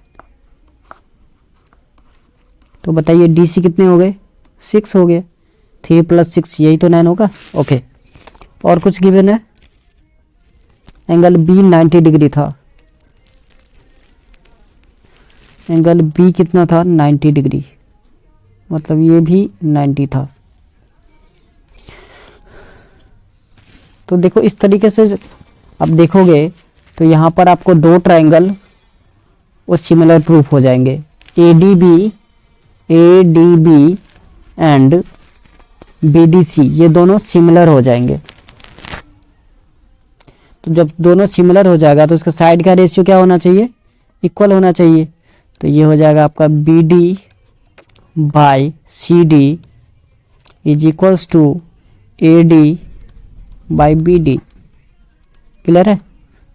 तो बताइए डी सी कितने हो गए, 6 हो गए, 3 + 6 यही तो 9 होगा। ओके, और कुछ गिवन है, एंगल बी 90 डिग्री था, एंगल बी कितना था 90 डिग्री, मतलब ये भी 90 था। तो देखो इस तरीके से अब देखोगे तो यहाँ पर आपको दो ट्रायंगल वो सिमिलर प्रूफ हो जाएंगे, A D B and B D C, ये दोनों सिमिलर हो जाएंगे। तो जब दोनों सिमिलर हो जाएगा तो उसका साइड का रेशियो क्या होना चाहिए, इक्वल होना चाहिए। तो ये हो जाएगा आपका B D by C D is equals to A D by B D. Clear है।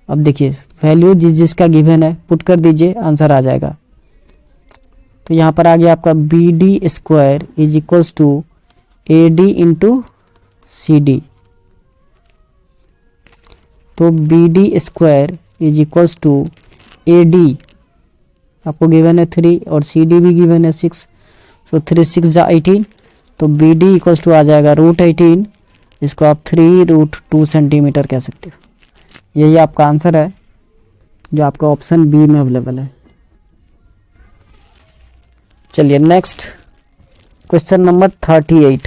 अब देखिए वैल्यू जिसका गिवन है पुट कर दीजिए, आंसर आ जाएगा। तो यहाँ पर आ गया आपका B D square is equals to A D into C D. तो B D square is equals to A D आपको गिवन है 3 और सी डी भी गिवन है 6, सो 3 6 जा 18, तो बी डी इक्वल्स टू आ जाएगा √18, इसको आप 3√2 सेंटीमीटर कह सकते हो। यही आपका आंसर है जो आपका ऑप्शन बी में अवेलेबल है। चलिए next question number 38।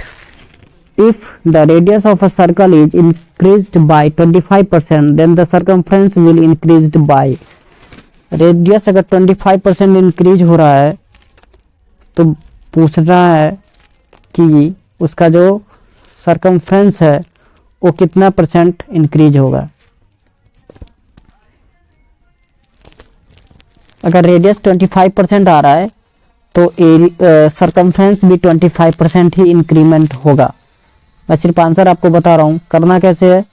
If the radius of a circle is increased by 25% then the circumference will increased by. Radius अगर 25% इंक्रीज हो रहा है तो पूछ रहा है कि उसका जो सर्कमफ्रेंस है वो कितना % इंक्रीज होगा। अगर रेडियस 25% आ रहा है तो सर्कमफ्रेंस भी 25% ही इंक्रीमेंट होगा। मैं सिर्फ आंसर आपको बता रहा हूँ, करना कैसे है।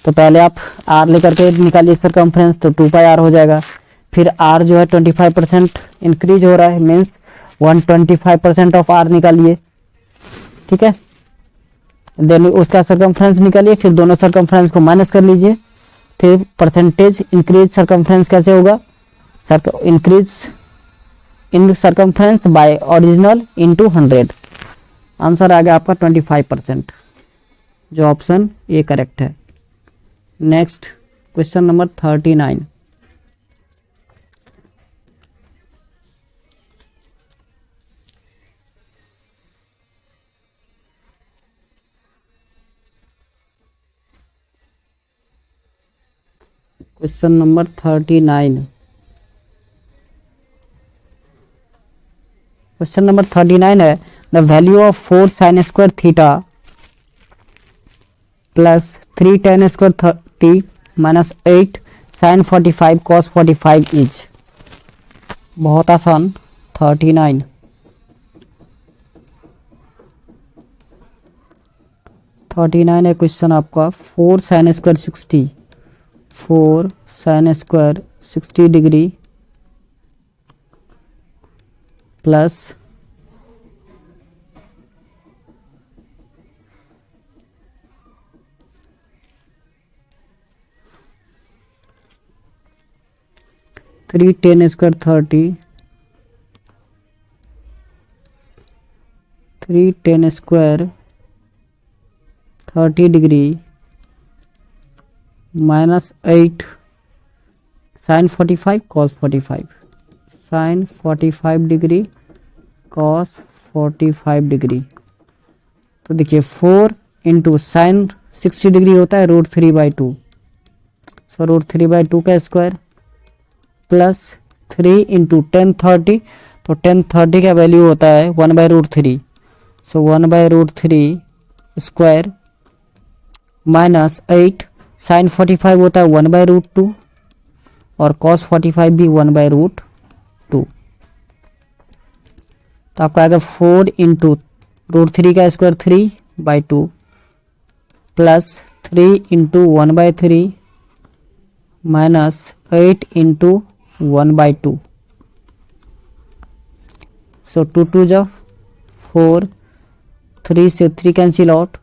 तो पहले आप r लेकर के निकालिए सर्कमफ्रेंस, तो 2πr हो जाएगा। फिर r जो है 25% इंक्रीज हो रहा है, मीन्स 125% ऑफ r निकालिए, ठीक है। देन उसका सर्कमफ्रेंस निकालिए, फिर दोनों सर्कमफ्रेंस को माइनस कर लीजिए, फिर परसेंटेज इंक्रीज सर्कमफ्रेंस कैसे होगा, increase in circumference by original into 100। Answer आ गया आपका 25%, जो ऑप्शन ए करेक्ट है। Next question number 39। Question number 39। Question number 39 है, the value of 4 sin square theta plus 3 tan square 30 minus 8 sin 45 cos 45 इज। बहुत आसान। 39 है क्वेश्चन आपका। 4 sin square 60, 4 sin square 60 degree plus 3 tan square 30, 3 tan square 30 degree minus 8 sin 45 cos 45, sin 45 degree cos 45 degree. तो देखिए 4 into sine 60 degree होता है √3/2, सो √3/2 का स्क्वायर प्लस 3 इंटू टेन 30, तो टेन 30 का वैल्यू होता है 1/√3, सो 1/√3 स्क्वायर माइनस 8, साइन 45 होता है 1/√2 और cos 45 भी 1/√2। तो आपका आएगा 4 इंटू √3 का square 3/2 plus 3 into 1/3 minus 8 into 1/2, सो 2 2 जा 4, 3 से 3 कैंसिल आउट,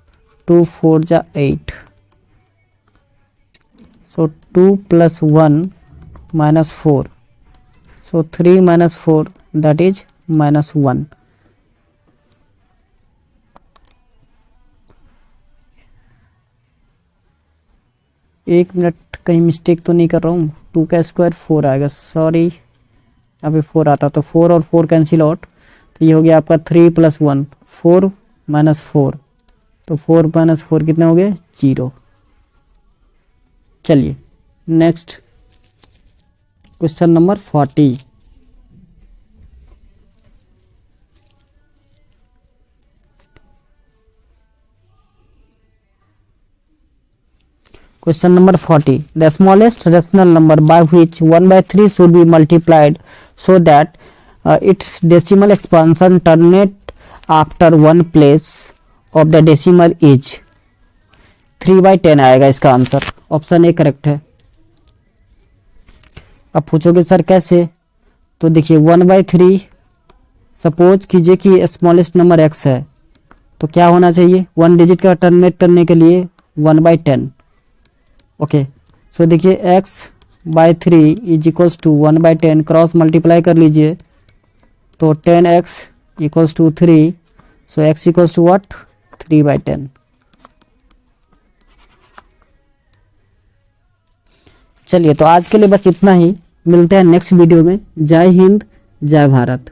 2 4 जा 8, सो 2 plus 1 minus 4, so 3 minus 4 that is -1। एक मिनट, कहीं मिस्टेक तो नहीं कर रहा हूँ, 2 का स्क्वायर 4 आएगा, सॉरी यहाँ पे 4 आता, तो 4 और 4 कैंसिल आउट, तो ये हो गया आपका 3 + 1 4 माइनस 4, तो 4 माइनस 4 कितने हो गए 0। चलिए next question number 40। Question number 40. The smallest rational number by which 1/3 should be multiplied so that its decimal expansion terminate after one place of the decimal is 3/10 आएगा इसका आंसर, ऑप्शन ए करेक्ट है। अब पूछोगे sir कैसे, तो देखिए 1/3 suppose कीजिए कि स्मॉलेस्ट नंबर x है, तो क्या होना चाहिए 1 डिजिट का टर्मिनेट करने के लिए 1/10। ओके, सो देखिए x/3 is equals to 1/10, cross multiply कर लीजिए, तो 10x equals to 3, so x equals to what 3/10। चलिए तो आज के लिए बस इतना ही, मिलते हैं नेक्स्ट वीडियो में। जय हिंद, जय भारत।